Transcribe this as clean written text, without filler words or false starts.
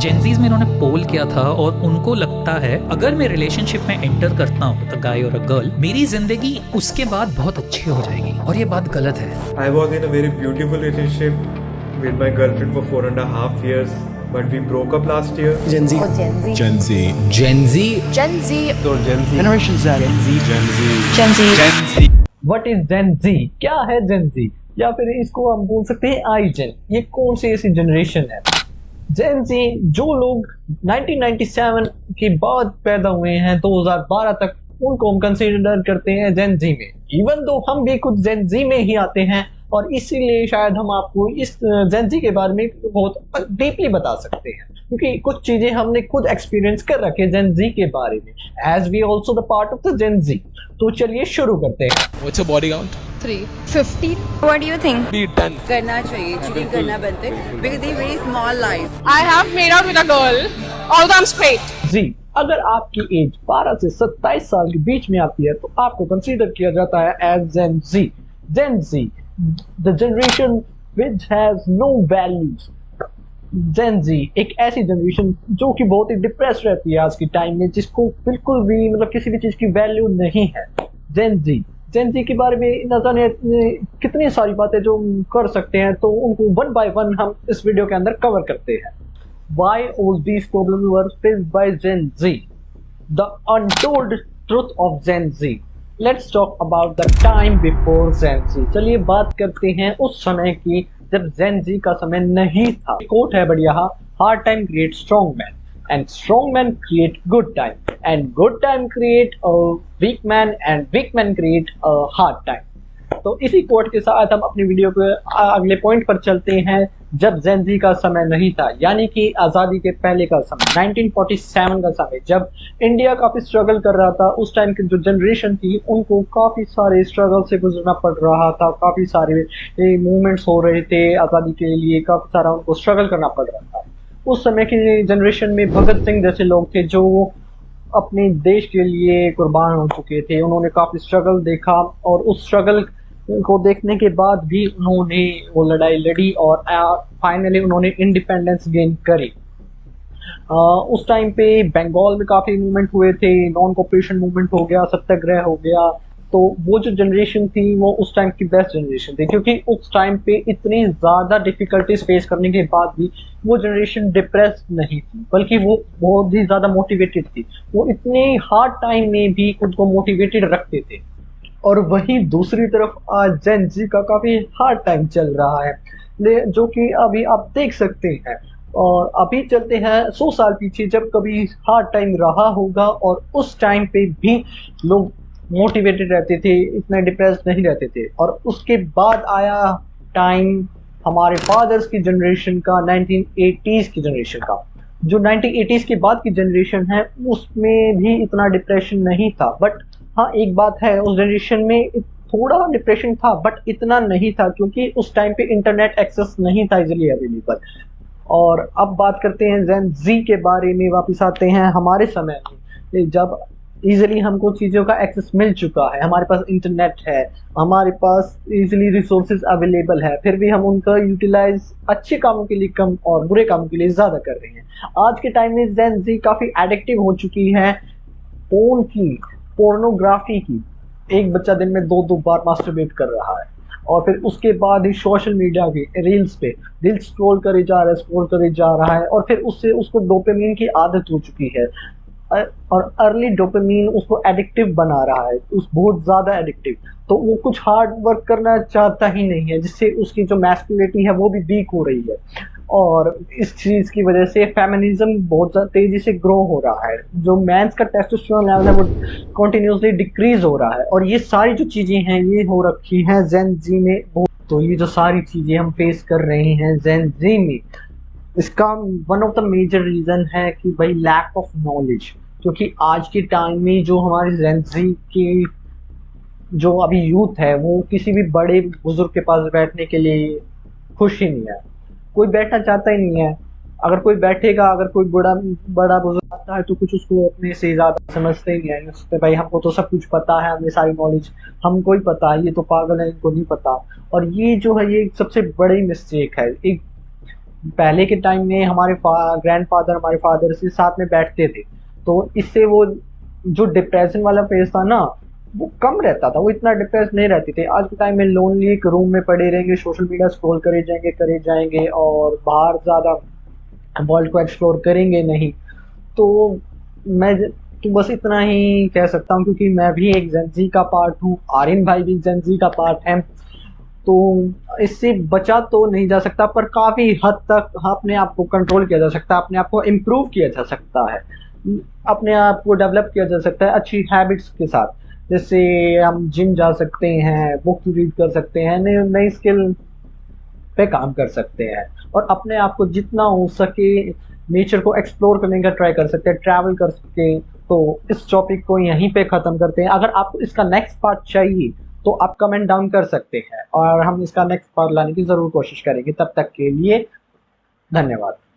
Gen Zs में इन्होंने पोल किया था और उनको लगता है अगर मैं रिलेशनशिप में एंटर करता हूँ द गाय और अ गर्ल, मेरी जिंदगी उसके बाद बहुत अच्छी हो जाएगी, और ये बात गलत है। I was in a very beautiful relationship with my girlfriend for 4.5 years, but we broke up last year. Gen Z. Gen Z. Gen Z. Gen Z. Gen Z. So Gen Z. Generation Z. Gen Z. Gen Z. Gen Z. Gen Z. What is Gen Z? क्या है Gen Z? या फिर इसको हम बोल सकते हैं आई जेन। ये कौन सी ऐसी जनरेशन है? Gen Z जो लोग 1997 के बाद पैदा हुए हैं 2012 तक, उनको हम कंसीडर करते हैं Gen Z में। इवन दो हम भी कुछ Gen Z में ही आते हैं, और इसीलिए शायद हम आपको इस Gen Z के बारे में बहुत डीपली बता सकते हैं, क्योंकि कुछ चीजें हमने खुद एक्सपीरियंस कर रखे Gen Z के बारे में, as we also the part of the Gen Z। तो चलिए शुरू करते हैं। What's your body count? 3. 15. What do you think? Be 10. करना चाहिए, चिकन करना बनते because they very small life. I have made out with a girl, although I'm straight. जी, अगर आपकी एज 12 से 27 साल के बीच में आती है तो आपको कंसीडर किया जाता है as Gen Z। Gen Z, the generation which has no values। Gen Z एक ऐसी जनरेशन जो कि बहुत ही डिप्रेस रहती है आज के टाइम में, जिसको बिल्कुल भी मतलब किसी भी चीज की वैल्यू नहीं है। Gen Z के बारे में न जाने कितनी सारी बातें जो हम कर सकते हैं, तो उनको वन बाय वन हम इस वीडियो के अंदर कवर करते हैं। Why all these problems were faced by Gen Z? The untold truth of Gen Z. Let's talk about the time before Gen Z. चलिए बात करते हैं उस समय की जब Gen Z का समय नहीं था। कोट है बढ़िया, hard time creates strong man and strong men create good time and good time create a weak man and weak man create a hard time। तो इसी कोट के साथ हम अपनी वीडियो के अगले पॉइंट पर चलते हैं। जब Gen Z का समय नहीं था, यानी कि आज़ादी के पहले का समय, 1947 का समय, जब इंडिया काफ़ी स्ट्रगल कर रहा था, उस टाइम की जो जनरेशन थी उनको काफ़ी सारे स्ट्रगल से गुजरना पड़ रहा था, काफ़ी सारे मूवमेंट्स हो रहे थे आज़ादी के लिए, काफ़ी सारा उनको स्ट्रगल करना पड़ रहा था। उस समय की जनरेशन में भगत सिंह जैसे लोग थे जो अपने देश के लिए कुर्बान हो चुके थे। उन्होंने काफ़ी स्ट्रगल देखा, और उस स्ट्रगल को देखने के बाद भी उन्होंने वो लड़ाई लड़ी और फाइनली उन्होंने इंडिपेंडेंस गेन करी। उस टाइम पे बंगाल में काफ़ी मूवमेंट हुए थे, नॉन कॉपरेशन मूवमेंट हो गया, सत्याग्रह हो गया। तो वो जो जनरेशन थी वो उस टाइम की बेस्ट जनरेशन थी, क्योंकि उस टाइम पे इतनी ज़्यादा डिफ़िकल्टीज फेस करने के बाद भी वो जनरेशन डिप्रेस नहीं थी, बल्कि वो बहुत ही ज़्यादा मोटिवेटेड थी। वो इतने हार्ड टाइम में भी खुद को मोटिवेटेड रखते थे। और वहीं दूसरी तरफ आज Gen Z का काफ़ी हार्ड टाइम चल रहा है, जो कि अभी आप देख सकते हैं। और अभी चलते हैं 100 साल पीछे, जब कभी हार्ड टाइम रहा होगा और उस टाइम पे भी लोग मोटिवेटेड रहते थे, इतने डिप्रेस नहीं रहते थे। और उसके बाद आया टाइम हमारे फादर्स की जनरेशन का, 1980s की जनरेशन का। जो 1980s के बाद की जनरेशन है उसमें भी इतना डिप्रेशन नहीं था, बट हाँ एक बात है, उस जनरेशन में थोड़ा डिप्रेशन था बट इतना नहीं था, क्योंकि उस टाइम पे इंटरनेट एक्सेस नहीं था इजीली अवेलेबल। और अब बात करते हैं Gen Z के बारे में, वापस आते हैं हमारे समय में, जब इजीली हमको चीज़ों का एक्सेस मिल चुका है, हमारे पास इंटरनेट है, हमारे पास इजीली रिसोर्सेज अवेलेबल है, फिर भी हम उनका यूटिलाइज अच्छे कामों के लिए कम और बुरे कामों के लिए ज़्यादा कर रहे हैं। आज के टाइम में Gen Z काफ़ी एडिक्टिव हो चुकी है फोन की, पोर्नोग्राफी की। एक बच्चा दिन में 2 बार मास्टरबेट कर रहा है, और फिर उसके बाद ही सोशल मीडिया के रील्स पे रील्स स्क्रॉल करे जा रहा है, और फिर उससे उसको डोपामिन की आदत हो चुकी है, और अर्ली डोपामिन उसको एडिक्टिव बना रहा है, बहुत ज़्यादा एडिक्टिव। तो वो कुछ हार्ड वर्क करना चाहता ही नहीं है, जिससे उसकी जो मैस्कुलिनिटी है वो भी वीक हो रही है। और इस चीज़ की वजह से फेमिनिज्म बहुत तेज़ी से ग्रो हो रहा है, जो मेंस का टेस्टोस्टेरोन लेवल है वो कंटिन्यूसली डिक्रीज हो रहा है। और ये सारी जो चीज़ें हैं ये हो रखी हैं Gen Z में। तो ये जो सारी चीज़ें हम फेस कर रहे हैं Gen Z में, इसका one of the major reason है कि भाई लैक ऑफ नॉलेज। क्योंकि आज के टाइम में जो हमारे Gen Z की जो अभी यूथ है वो किसी भी बड़े बुजुर्ग के पास बैठने के लिए खुश ही नहीं है, कोई बैठना चाहता ही नहीं है। अगर कोई बैठेगा, अगर कोई बड़ा बुजुर्ग आता है तो कुछ उसको अपने से ज़्यादा समझते ही है, उससे भाई हमको तो सब कुछ पता है, हमें सारी नॉलेज हमको ही पता है, ये तो पागल है, इनको नहीं पता। और ये जो है ये सबसे बड़ी मिस्टेक है। एक पहले के टाइम में हमारे ग्रैंडफादर हमारे फादर से साथ में बैठते थे, तो इससे वो जो डिप्रेशन वाला फेज था ना वो कम रहता था, वो इतना डिप्रेस नहीं रहते थे। आज के टाइम में लोनली एक रूम में पड़े रहेंगे, सोशल मीडिया स्क्रॉल करे जाएंगे और बाहर ज़्यादा वर्ल्ड को एक्सप्लोर करेंगे नहीं। तो मैं तो बस इतना ही कह सकता हूँ, क्योंकि मैं भी एक जेंजी का पार्ट हूँ, आर्यन भाई भी जेंजी का पार्ट है, तो इससे बचा तो नहीं जा सकता, पर काफ़ी हद तक अपने आप को कंट्रोल किया जा सकता है, अपने आप को इम्प्रूव किया जा सकता है, अपने आप को डेवलप किया जा सकता है अच्छी हैबिट्स के साथ। जैसे हम जिम जा सकते हैं, बुक रीड कर सकते हैं, नई स्किल पे काम कर सकते हैं और अपने आप को जितना हो सके नेचर को एक्सप्लोर करने का ट्राई कर सकते हैं, ट्रैवल कर सकते हैं। तो इस टॉपिक को यहीं पे ख़त्म करते हैं। अगर आपको इसका नेक्स्ट पार्ट चाहिए तो आप कमेंट डाउन कर सकते हैं और हम इसका नेक्स्ट पार्ट लाने की ज़रूर कोशिश करेंगे। तब तक के लिए धन्यवाद।